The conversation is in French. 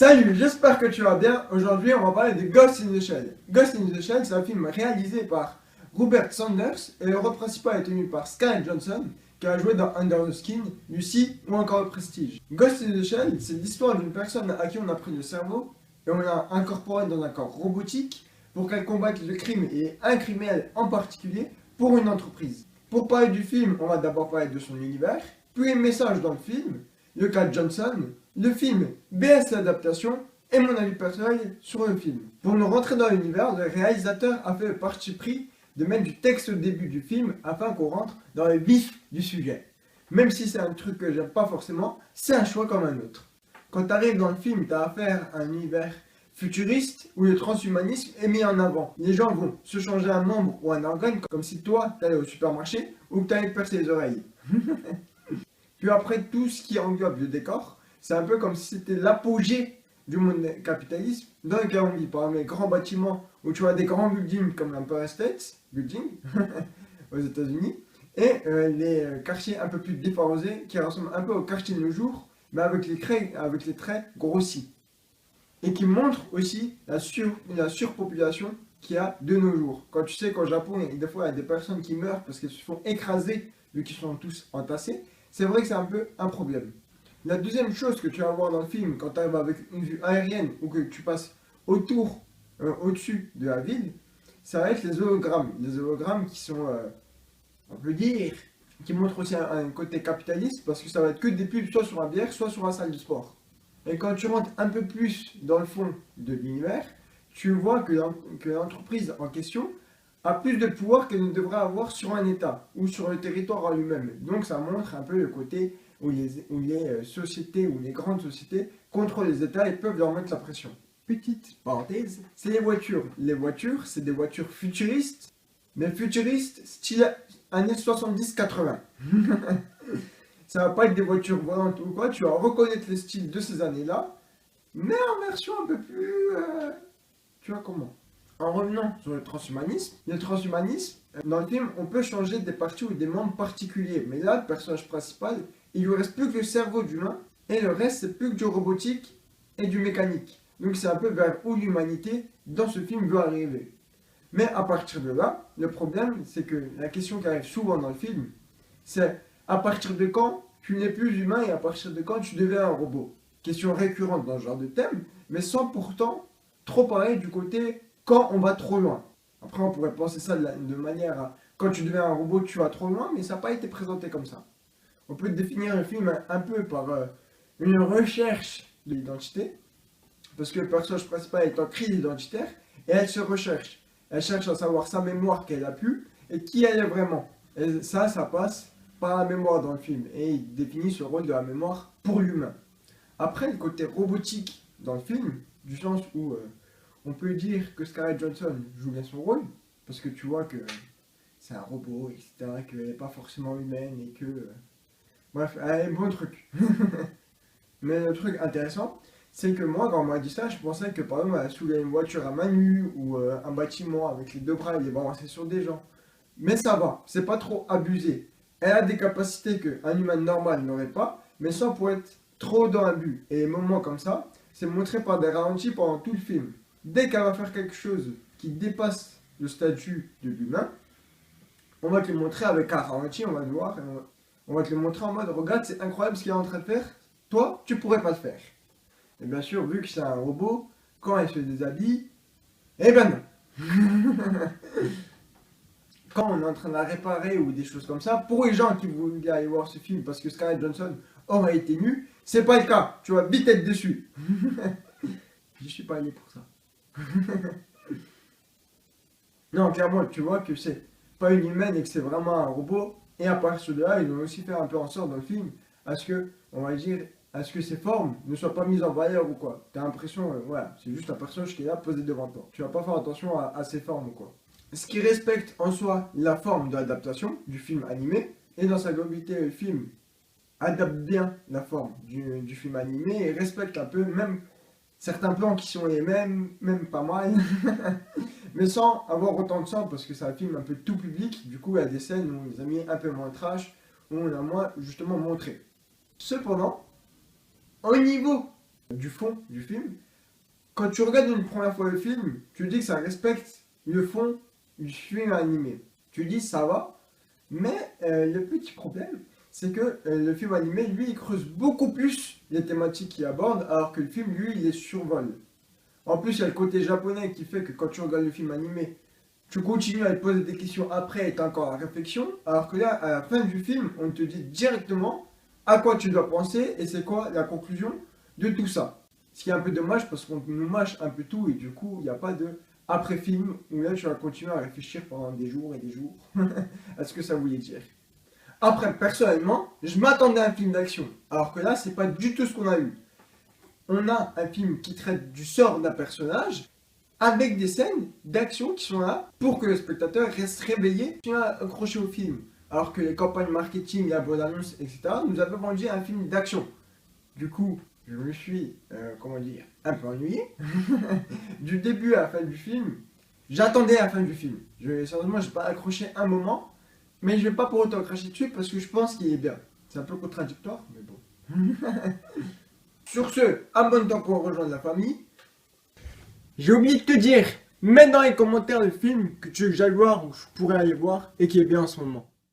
Salut, j'espère que tu vas bien. Aujourd'hui, on va parler de Ghost in the Shell. Ghost in the Shell, c'est un film réalisé par Robert Sanders et le rôle principal est tenu par Scarlett Johansson, qui a joué dans Under the Skin, Lucy ou encore le Prestige. Ghost in the Shell, c'est l'histoire d'une personne à qui on a pris le cerveau et on l'a incorporé dans un corps robotique pour qu'elle combatte le crime et un criminel en particulier pour une entreprise. Pour parler du film, on va d'abord parler de son univers, puis les messages dans le film, le cas de Johnson, le film BS l'adaptation et mon avis personnel sur le film. Pour nous rentrer dans l'univers, le réalisateur a fait le parti pris de mettre du texte au début du film afin qu'on rentre dans le vif du sujet. Même si c'est un truc que j'aime pas forcément, c'est un choix comme un autre. Quand tu arrives dans le film, tu as affaire à un univers futuriste où le transhumanisme est mis en avant. Les gens vont se changer un membre ou un organe comme si toi, tu allais au supermarché ou que tu allais te percer les oreilles. Puis après, tout ce qui englobe le décor, c'est un peu comme si c'était l'apogée du monde capitaliste dans lequel on vit. Par exemple, les grands bâtiments où tu vois des grands buildings comme l'Empire State Building aux États-Unis et les quartiers un peu plus défavorisés qui ressemblent un peu aux quartiers de nos jours, mais avec les traits grossis. Et qui montrent aussi la surpopulation qu'il y a de nos jours. Quand tu sais qu'au Japon, des fois, il y a des personnes qui meurent parce qu'elles se font écraser vu qu'ils sont tous entassés, c'est vrai que c'est un peu un problème. La deuxième chose que tu vas voir dans le film, quand tu arrives avec une vue aérienne ou que tu passes au-dessus de la ville, ça va être les hologrammes. Les hologrammes qui sont, on peut dire, qui montrent aussi un côté capitaliste parce que ça va être que des pubs soit sur la bière, soit sur la salle de sport. Et quand tu rentres un peu plus dans le fond de l'univers, tu vois que l'entreprise en question a plus de pouvoir qu'elle ne devrait avoir sur un État ou sur le territoire en lui-même. Donc ça montre un peu le côté où les sociétés ou les grandes sociétés contrôlent les États et peuvent leur mettre la pression. Petite parenthèse, c'est les voitures. Les voitures, c'est des voitures futuristes, mais futuristes style années 70-80. Ça va pas être des voitures volantes ou quoi, tu vas reconnaître le style de ces années-là, mais en version un peu plus... tu vois comment. En revenant sur le transhumanisme, dans le film, on peut changer des parties ou des membres particuliers, mais là, le personnage principal, il lui reste plus que le cerveau d'humain, et le reste, c'est plus que du robotique et du mécanique. Donc c'est un peu vers où l'humanité, dans ce film, veut arriver. Mais à partir de là, le problème, c'est que la question qui arrive souvent dans le film, c'est à partir de quand tu n'es plus humain et à partir de quand tu deviens un robot. Question récurrente dans ce genre de thème, mais sans pourtant trop parler du côté quand on va trop loin. Après, on pourrait penser ça de manière à quand tu deviens un robot, tu vas trop loin, mais ça n'a pas été présenté comme ça. On peut définir le film un peu par une recherche de l'identité, parce que le personnage principal est en crise identitaire et elle se recherche. Elle cherche à savoir sa mémoire qu'elle a pu et qui elle est vraiment. Et ça passe par la mémoire dans le film et il définit ce rôle de la mémoire pour l'humain. Après, le côté robotique dans le film, du sens où on peut dire que Scarlett Johansson joue bien son rôle, parce que tu vois que c'est un robot, etc., qu'elle n'est pas forcément humaine et que... bref, elle a un bon truc. Mais le truc intéressant, c'est que moi, quand on m'a dit ça, je pensais que par exemple, elle soulevait une voiture à main nue ou un bâtiment avec les deux bras et les balancer sur des gens. Mais ça va, c'est pas trop abusé. Elle a des capacités qu'un humain normal n'aurait pas, mais sans pour être trop dans un but. Et les moments comme ça, c'est montré par des ralentis pendant tout le film. Dès qu'elle va faire quelque chose qui dépasse le statut de l'humain, on va te le montrer avec un ralenti, on va le voir, et on va te le montrer en mode regarde, c'est incroyable ce qu'il est en train de faire, toi, tu pourrais pas le faire. Et bien sûr, vu que c'est un robot, quand elle se déshabille, eh ben non. Quand on est en train de la réparer ou des choses comme ça, pour les gens qui voulaient aller voir ce film parce que Scarlett Johansson aurait été nue, c'est pas le cas, tu vas vite être dessus. Je suis pas allé pour ça. Non, clairement, tu vois que c'est pas une humaine et que c'est vraiment un robot. Et à partir de là, ils ont aussi fait un peu en sorte dans le film à ce que, on va dire, à ce que ces formes ne soient pas mises en valeur ou quoi. T'as l'impression, voilà, c'est juste un personnage qui est là posé devant toi. Tu vas pas faire attention à ces formes ou quoi. Ce qui respecte en soi la forme de l'adaptation du film animé, et dans sa globalité, le film adapte bien la forme du film animé et respecte un peu même certains plans qui sont les mêmes, même pas mal, mais sans avoir autant de sang parce que c'est un film un peu tout public, du coup il y a des scènes où on les a mis un peu moins trash, où on a moins justement montré. Cependant, au niveau du fond du film. Quand tu regardes une première fois le film, tu dis que ça respecte le fond du film animé. Tu dis ça va, mais le petit problème, c'est que le film animé, lui, il creuse beaucoup plus les thématiques qu'il aborde, alors que le film, lui, il les survole. En plus, il y a le côté japonais qui fait que quand tu regardes le film animé, tu continues à te poser des questions après et tu as encore la réflexion, alors que là, à la fin du film, on te dit directement à quoi tu dois penser et c'est quoi la conclusion de tout ça. Ce qui est un peu dommage parce qu'on nous mâche un peu tout et du coup, il n'y a pas de après-film où là, tu vas continuer à réfléchir pendant des jours et des jours à ce que ça voulait dire. Après, personnellement, je m'attendais à un film d'action, alors que là, c'est pas du tout ce qu'on a eu. On a un film qui traite du sort d'un personnage avec des scènes d'action qui sont là pour que le spectateur reste réveillé et accroché au film. Alors que les campagnes marketing, la bande-annonce, etc., nous avaient vendu un film d'action. Du coup, je me suis, un peu ennuyé. Du début à la fin du film, j'attendais la fin du film. Sérieusement, je n'ai pas accroché un moment, mais je ne vais pas pour autant cracher dessus parce que je pense qu'il est bien. C'est un peu contradictoire, mais bon. Sur ce, abonne-toi pour rejoindre la famille. J'ai oublié de te dire, mets dans les commentaires le film que tu veux que j'aille voir ou je pourrais aller voir et qui est bien en ce moment.